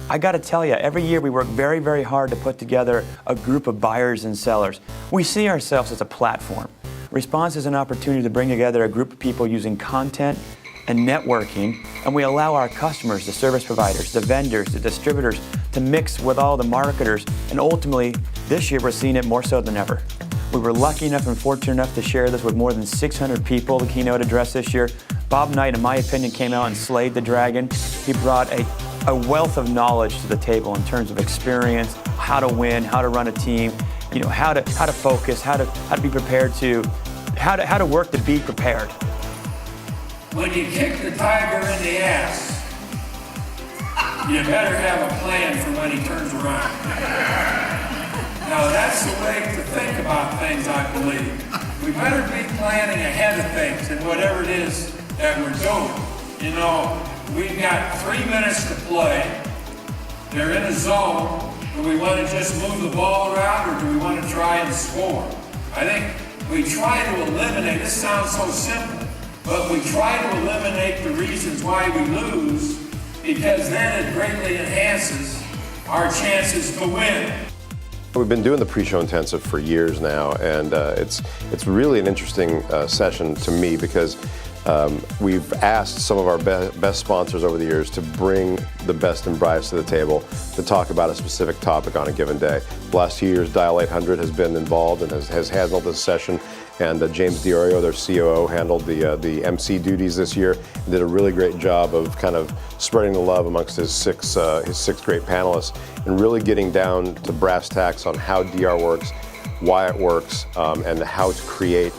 I got to tell you, every year we work very, very hard to put together a group of buyers and sellers. We see ourselves as a platform. Respose is an opportunity to bring together a group of people using content and networking, and we allow our customers, the service providers, the vendors, the distributors, to mix with all the marketers, and ultimately, this year we're seeing it more so than ever. We were lucky enough and fortunate enough to share this with more than 600 people, the keynote address this year. Bob Knight, in my opinion, came out and slayed the dragon. He brought a wealth of knowledge to the table in terms of experience, how to win, how to run a team, you know, how to focus, how to be prepared to, how to work to be prepared. When you kick the tiger in the ass, you better have a plan for when he turns around. Now that's the way to think about things, I believe. We better be planning ahead of things and whatever it is that we're doing. You know, we've got 3 minutes to play. They're in a zone. Do we want to just move the ball around or do we want to try and score? I think we try to eliminate, this sounds so simple, but we try to eliminate the reasons why we lose, because then it greatly enhances our chances to win. We've been doing the pre-show intensive for years now, and it's really an interesting session to me because we've asked some of our best sponsors over the years to bring the best and brightest to the table to talk about a specific topic on a given day. The last 2 years, Dial 800 has been involved and has handled this session, and James DiOrio, their COO, handled the MC duties this year and did a really great job of kind of spreading the love amongst his six great panelists and really getting down to brass tacks on how DR works, why it works, and how to create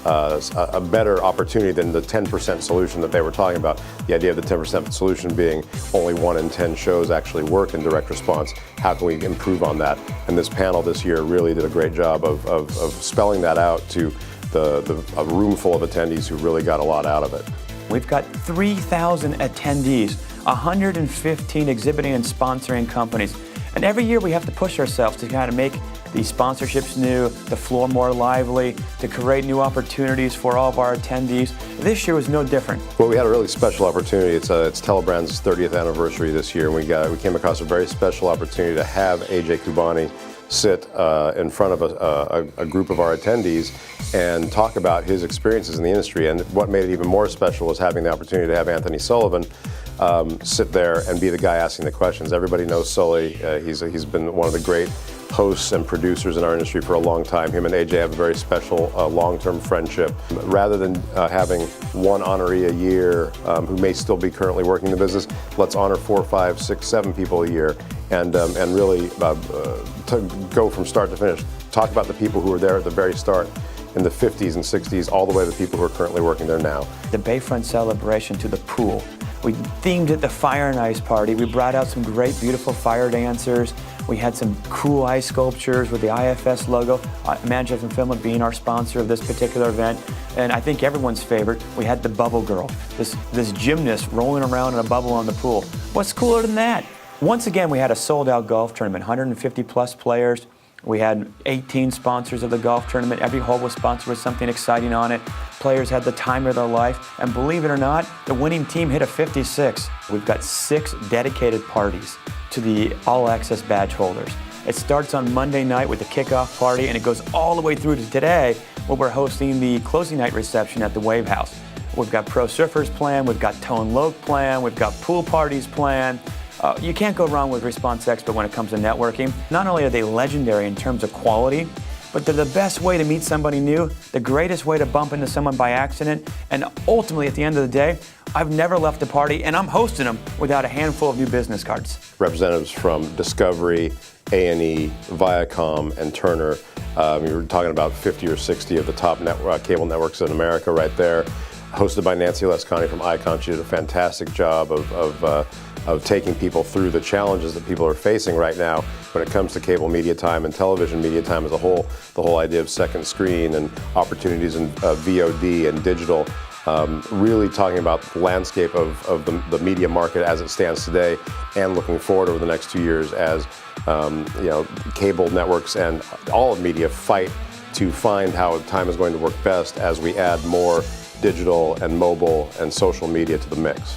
a better opportunity than the 10% solution that they were talking about. The idea of the 10% solution being only 1 in 10 shows actually work in direct response. How can we improve on that? And this panel this year really did a great job of spelling that out to a room full of attendees who really got a lot out of it. We've got 3,000 attendees, 115 exhibiting and sponsoring companies. And every year we have to push ourselves to kind of make these sponsorships new, the floor more lively, to create new opportunities for all of our attendees. This year was no different. Well, we had a really special opportunity. It's Telebrand's 30th anniversary this year, and we came across a very special opportunity to have AJ Kubani sit in front of a group of our attendees and talk about his experiences in the industry. And what made it even more special was having the opportunity to have Anthony Sullivan sit there and be the guy asking the questions. Everybody knows Sully. He's been one of the great hosts and producers in our industry for a long time. Him and AJ have a very special long-term friendship. Rather than having one honoree a year who may still be currently working in the business, let's honor 4, 5, 6, 7 people a year and really to go from start to finish. Talk about the people who were there at the very start in the 50s and 60s, all the way to the people who are currently working there now. The Bayfront celebration to the pool. We themed it the Fire and Ice Party. We brought out some great, beautiful fire dancers. We had some cool ice sculptures with the IFS logo. Manchester and Finland being our sponsor of this particular event. And I think everyone's favorite, we had the Bubble Girl, this gymnast rolling around in a bubble on the pool. What's cooler than that? Once again, we had a sold-out golf tournament, 150 plus players. We had 18 sponsors of the golf tournament. Every hole was sponsored with something exciting on it. Players had the time of their life. And believe it or not, the winning team hit a 56. We've got 6 dedicated parties to the All Access badge holders. It starts on Monday night with the kickoff party, and it goes all the way through to today, where we're hosting the closing night reception at the Wave House. We've got pro surfers planned, we've got Tone Loc planned, we've got pool parties planned. You can't go wrong with Respose Expo when it comes to networking. Not only are they legendary in terms of quality, but they're the best way to meet somebody new, the greatest way to bump into someone by accident, and ultimately, at the end of the day, I've never left a party, and I'm hosting them, without a handful of new business cards. Representatives from Discovery, A&E, Viacom, and Turner. You were talking about 50 or 60 of the top cable networks in America right there. Hosted by Nancy Lescani from Icon. She did a fantastic job of taking people through the challenges that people are facing right now when it comes to cable media time and television media time as a whole. The whole idea of second screen and opportunities in VOD and digital. Really talking about the landscape of the media market as it stands today and looking forward over the next 2 years as cable networks and all of media fight to find how time is going to work best as we add more digital and mobile and social media to the mix.